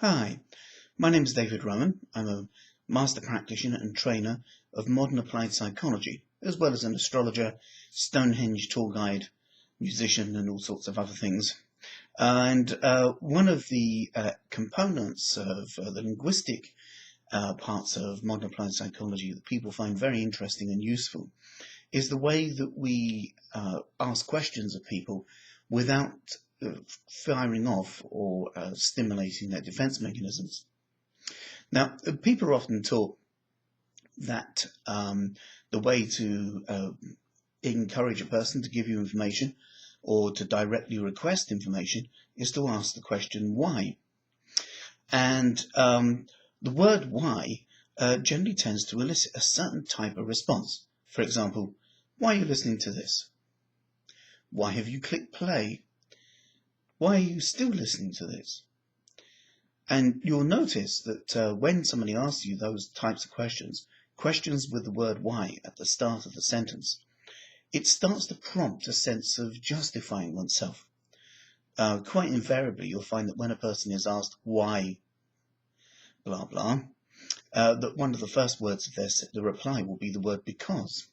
Hi, my name is David Rowan. I'm a master practitioner and trainer of modern applied psychology, as well as an astrologer, Stonehenge tour guide, musician, and all sorts of other things. And one of the components of the linguistic parts of modern applied psychology that people find very interesting and useful is the way that we ask questions of people without firing off or stimulating their defense mechanisms. Now, people are often taught that the way to encourage a person to give you information or to directly request information is to ask the question why. And the word why generally tends to elicit a certain type of response. For example, why are you listening to this? Why have you clicked play? Why are you still listening to this? And you'll notice that when somebody asks you those types of questions with the word why at the start of the sentence, it starts to prompt a sense of justifying oneself. Quite invariably, you'll find that when a person is asked why blah blah, that one of the first words of the reply will be the word because.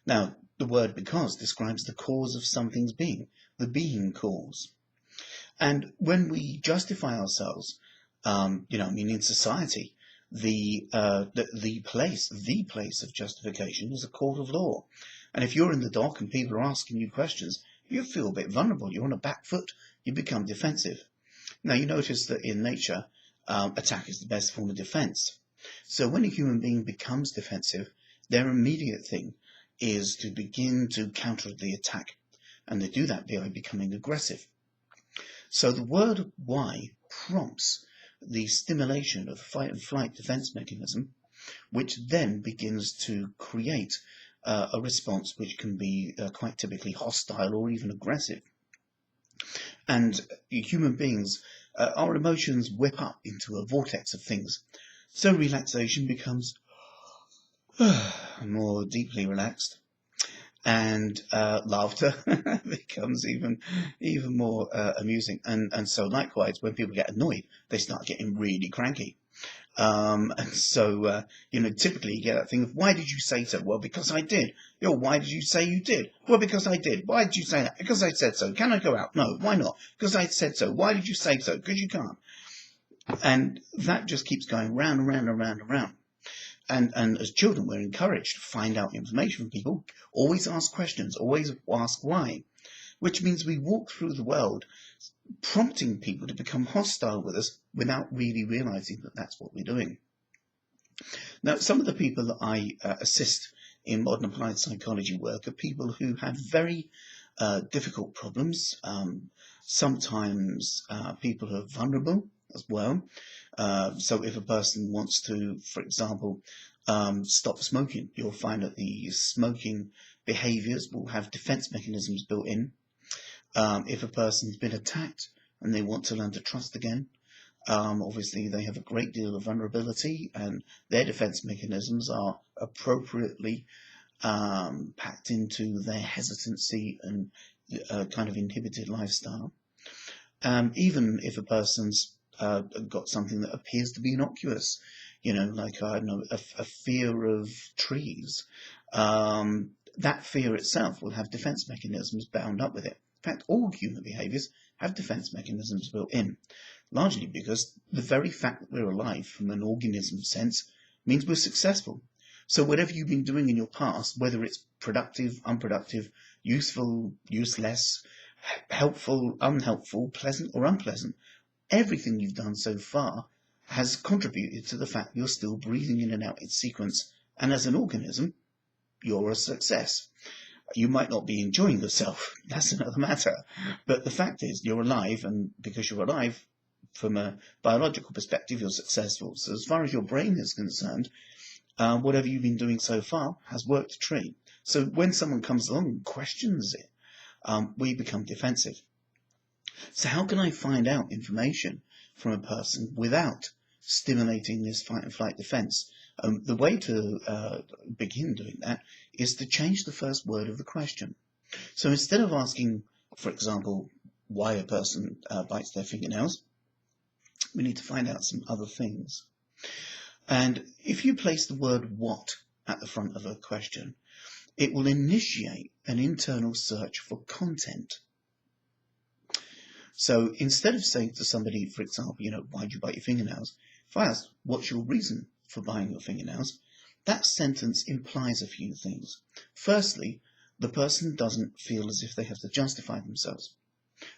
Now, the word because describes the cause of something's being, the being cause. And when we justify ourselves, in society, the place of justification is a court of law. And if you're in the dock and people are asking you questions, you feel a bit vulnerable. You're on a back foot. You become defensive. Now, you notice that in nature, attack is the best form of defense. So when a human being becomes defensive, their immediate thing is to begin to counter the attack. And they do that by becoming aggressive. So the word why prompts the stimulation of the fight and flight defense mechanism, which then begins to create a response which can be quite typically hostile or even aggressive. And human beings, our emotions whip up into a vortex of things. So relaxation becomes more deeply relaxed. And laughter becomes even more amusing. And so likewise, when people get annoyed, they start getting really cranky. And so, typically you get that thing of, why did you say so? Well, because I did. Why did you say you did? Well, because I did. Why did you say that? Because I said so. Can I go out? No. Why not? Because I said so. Why did you say so? Because you can't. And that just keeps going round and round and round and round. And as children, we're encouraged to find out information from people, always ask questions, always ask why, which means we walk through the world prompting people to become hostile with us without really realizing that that's what we're doing. Now, some of the people that I assist in modern applied psychology work are people who have very difficult problems. Sometimes people who are vulnerable as well. So if a person wants to, for example, stop smoking, you'll find that the smoking behaviors will have defense mechanisms built in. If a person's been attacked and they want to learn to trust again, obviously they have a great deal of vulnerability and their defense mechanisms are appropriately packed into their hesitancy and kind of inhibited lifestyle. Even if a person's got something that appears to be innocuous, like a fear of trees. That fear itself will have defense mechanisms bound up with it. In fact, all human behaviors have defense mechanisms built in, largely because the very fact that we're alive from an organism sense means we're successful. So whatever you've been doing in your past, whether it's productive, unproductive, useful, useless, helpful, unhelpful, pleasant or unpleasant, everything you've done so far has contributed to the fact you're still breathing in and out in sequence, and as an organism, you're a success. You might not be enjoying yourself, that's another matter, but the fact is you're alive, and because you're alive, from a biological perspective, you're successful. So as far as your brain is concerned, whatever you've been doing so far has worked a treat. So when someone comes along and questions it, we become defensive. So how can I find out information from a person without stimulating this fight and flight defense? The way to begin doing that is to change the first word of the question. So instead of asking, for example, why a person bites their fingernails, we need to find out some other things. And if you place the word what at the front of a question, it will initiate an internal search for content. So instead of saying to somebody, for example, why do you bite your fingernails? If I ask, what's your reason for biting your fingernails? That sentence implies a few things. Firstly, the person doesn't feel as if they have to justify themselves.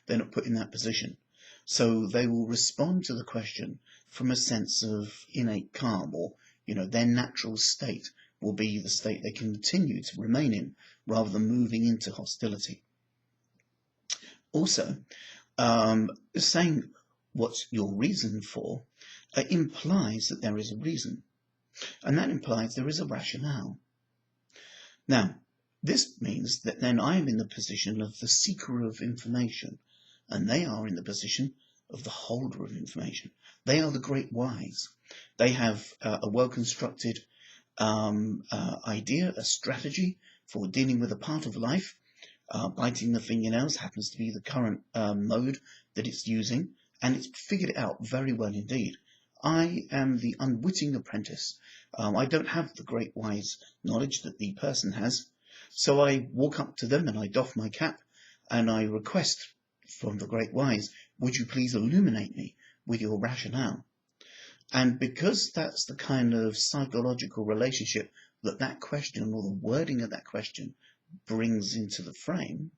They're not put in that position. So they will respond to the question from a sense of innate calm, or, their natural state will be the state they continue to remain in rather than moving into hostility. Also, saying what's your reason for implies that there is a reason, and that implies there is a rationale. Now, this means that then I am in the position of the seeker of information, and they are in the position of the holder of information. They are the great wise. They have a well-constructed idea, a strategy for dealing with a part of life. Biting the fingernails happens to be the current mode that it's using, and it's figured it out very well indeed. I am the unwitting apprentice. I don't have the great wise knowledge that the person has, so I walk up to them and I doff my cap and I request from the great wise, would you please illuminate me with your rationale? And because that's the kind of psychological relationship that that question, or the wording of that question, brings into the frame,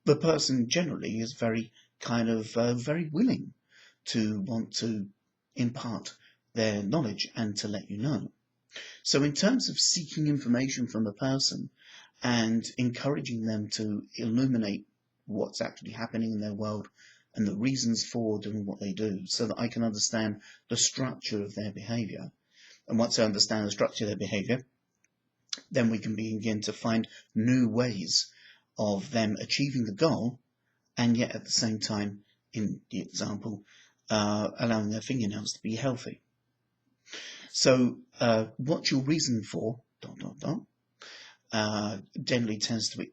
the person generally is very very willing to want to impart their knowledge and to let you know. So in terms of seeking information from a person and encouraging them to illuminate what's actually happening in their world and the reasons for doing what they do, so that I can understand the structure of their behavior. And once I understand the structure of their behavior, then we can begin to find new ways of them achieving the goal, and yet at the same time, in the example, allowing their fingernails to be healthy. So what's your reason for ... generally tends to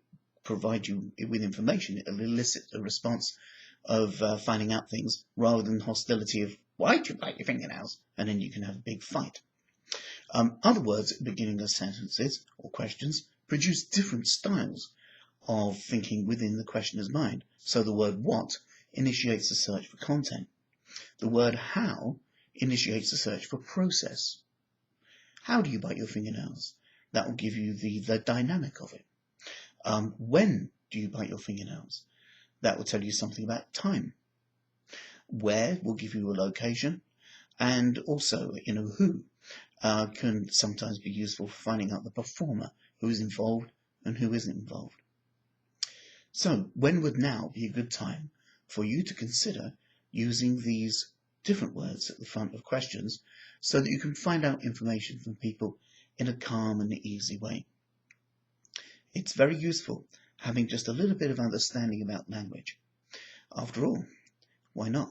provide you with information. It'll elicit a response of finding out things rather than hostility of, why do you bite your fingernails? And then you can have a big fight. Other words at the beginning of sentences or questions produce different styles of thinking within the questioner's mind. So the word what initiates a search for content. The word how initiates a search for process. How do you bite your fingernails? That will give you the dynamic of it. When do you bite your fingernails? That will tell you something about time. Where will give you a location, and also, who can sometimes be useful for finding out the performer, who is involved and who isn't involved. So, when would now be a good time for you to consider using these different words at the front of questions so that you can find out information from people in a calm and easy way? It's very useful having just a little bit of understanding about language. After all, why not?